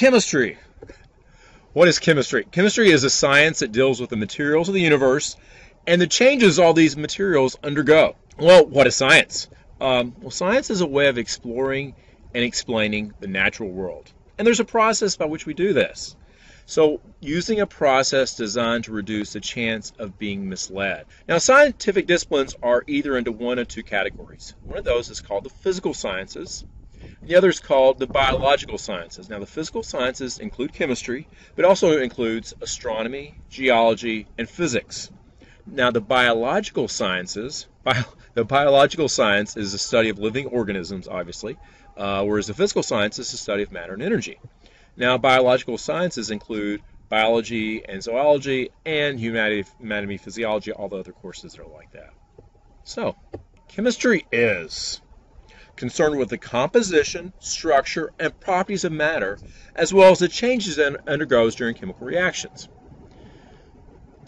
Chemistry. What is chemistry? Chemistry is a science that deals with the materials of the universe and the changes all these materials undergo. Well, what is science? Science is a way of exploring and explaining the natural world. And there's a process by which we do this. So, using a process designed to reduce the chance of being misled. Now, scientific disciplines are either into one of two categories. One of those is called the physical sciences. The other is called the biological sciences. Now, the physical sciences include chemistry, but also includes astronomy, geology, and physics. Now, the biological sciences, the biological science is the study of living organisms, obviously, whereas the physical science is the study of matter and energy. Now, biological sciences include biology and zoology and humanity, anatomy, physiology, all the other courses that are like that. So, chemistry is concerned with the composition, structure, and properties of matter, as well as the changes it undergoes during chemical reactions.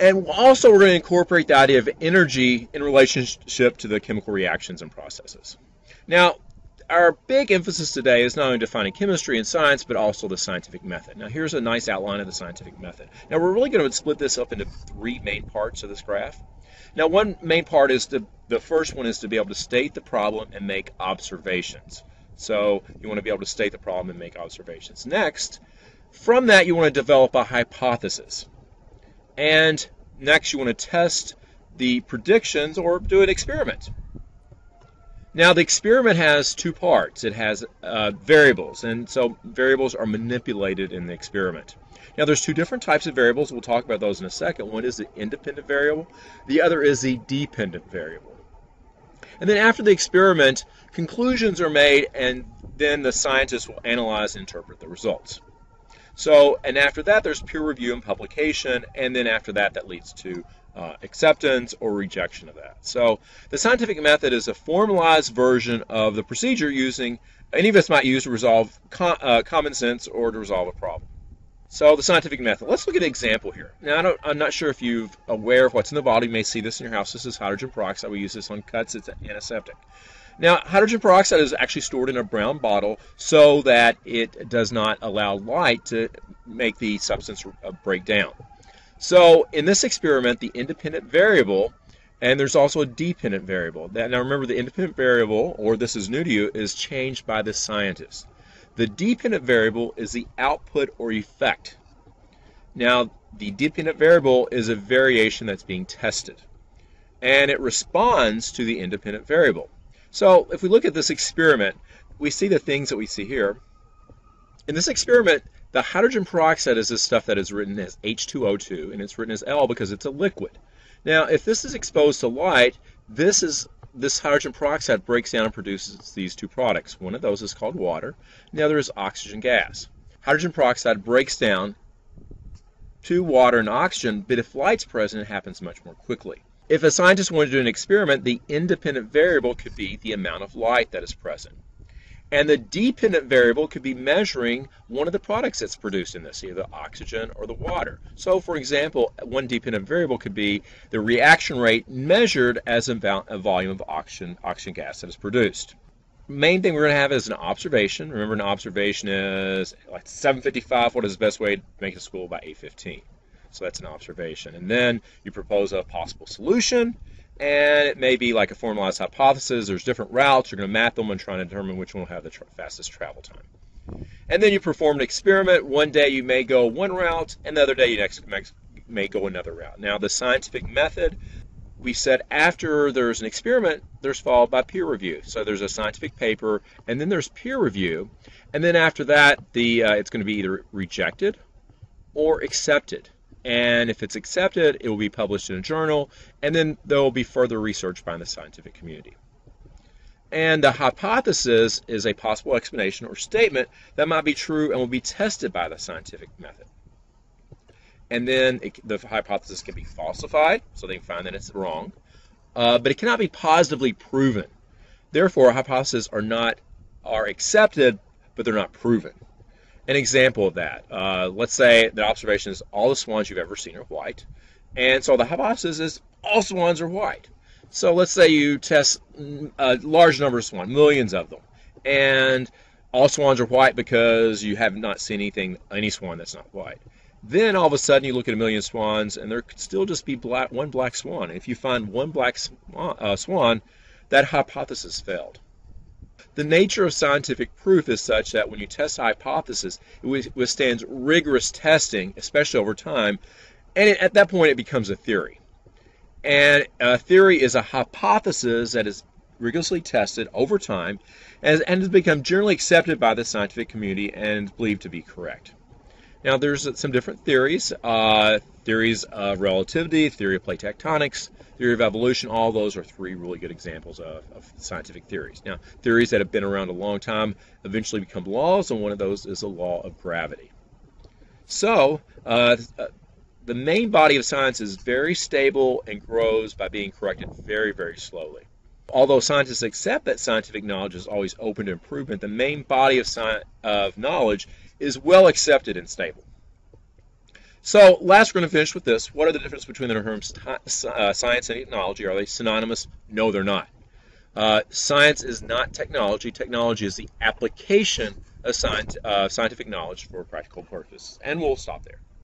And also we're going to incorporate the idea of energy in relationship to the chemical reactions and processes. Now, our big emphasis today is not only defining chemistry and science, but also the scientific method. Now, here's a nice outline of the scientific method. Now, we're really going to split this up into three main parts of this graph. Now, one main part is the first one is to be able to state the problem and make observations. So, you want to be able to state the problem and make observations. Next, from that, you want to develop a hypothesis. And next, you want to test the predictions or do an experiment. Now, the experiment has two parts. It has variables, and so variables are manipulated in the experiment. Now, there's two different types of variables. We'll talk about those in a second. One is the independent variable. The other is the dependent variable. And then after the experiment, conclusions are made, and then the scientists will analyze and interpret the results. So, and after that, there's peer review and publication, and then after that, that leads to acceptance or rejection of that. So the scientific method is a formalized version of the procedure using, any of us might use to resolve common sense or to resolve a problem. So the scientific method. Let's look at an example here. Now, I'm not sure if you're aware of what's in the bottle. You may see this in your house. This is hydrogen peroxide. We use this on cuts. It's an antiseptic. Now, hydrogen peroxide is actually stored in a brown bottle so that it does not allow light to make the substance break down. So in this experiment, the independent variable, and there's also a dependent variable. Now remember, the independent variable, or this is new to you, is changed by the scientist. The dependent variable is the output or effect. Now, the dependent variable is a variation that's being tested, and it responds to the independent variable. So if we look at this experiment, we see the things that we see here. In this experiment, the hydrogen peroxide is this stuff that is written as H2O2, and it's written as L because it's a liquid. Now, if this is exposed to light, this hydrogen peroxide breaks down and produces these two products. One of those is called water, and the other is oxygen gas. Hydrogen peroxide breaks down to water and oxygen, but if light's present, it happens much more quickly. If a scientist wanted to do an experiment, the independent variable could be the amount of light that is present. And the dependent variable could be measuring one of the products that's produced in this, either the oxygen or the water. So, for example, one dependent variable could be the reaction rate measured as a volume of oxygen gas that is produced. Main thing we're going to have is an observation. Remember, an observation is like 7:55. What is the best way to make it to school by 8:15? So that's an observation. And then you propose a possible solution. And it may be like a formalized hypothesis. There's different routes. You're going to map them and try to determine which one will have the fastest travel time. And then you perform an experiment. One day you may go one route, and the other day you may go another route. Now, the scientific method, we said after there's an experiment, there's followed by peer review. So there's a scientific paper, and then there's peer review. And then after that, it's going to be either rejected or accepted. And if it's accepted, it will be published in a journal, and then there will be further research by the scientific community. And the hypothesis is a possible explanation or statement that might be true and will be tested by the scientific method. And then the hypothesis can be falsified, so they can find that it's wrong, but it cannot be positively proven. Therefore, hypotheses are accepted, but they're not proven. An example of that, let's say the observation is all the swans you've ever seen are white, and so the hypothesis is all swans are white. So let's say you test a large number of swans, millions of them, and all swans are white because you have not seen any swan that's not white. Then all of a sudden you look at a million swans and there could still just be one black swan. If you find one black swan, that hypothesis failed. The nature of scientific proof is such that when you test a hypothesis, it withstands rigorous testing, especially over time, and at that point it becomes a theory. And a theory is a hypothesis that is rigorously tested over time and has become generally accepted by the scientific community and believed to be correct. Now, there's some different theories. Theories of relativity, theory of plate tectonics, theory of evolution. All those are three really good examples of scientific theories. Now, theories that have been around a long time eventually become laws, and one of those is the law of gravity. So, the main body of science is very stable and grows by being corrected very, very slowly. Although scientists accept that scientific knowledge is always open to improvement, the main body of knowledge is well accepted and stable. So last, we're going to finish with this. What are the differences between the terms science and technology? Are they synonymous? No, they're not. Science is not technology. Technology is the application of scientific knowledge for practical purposes. And we'll stop there.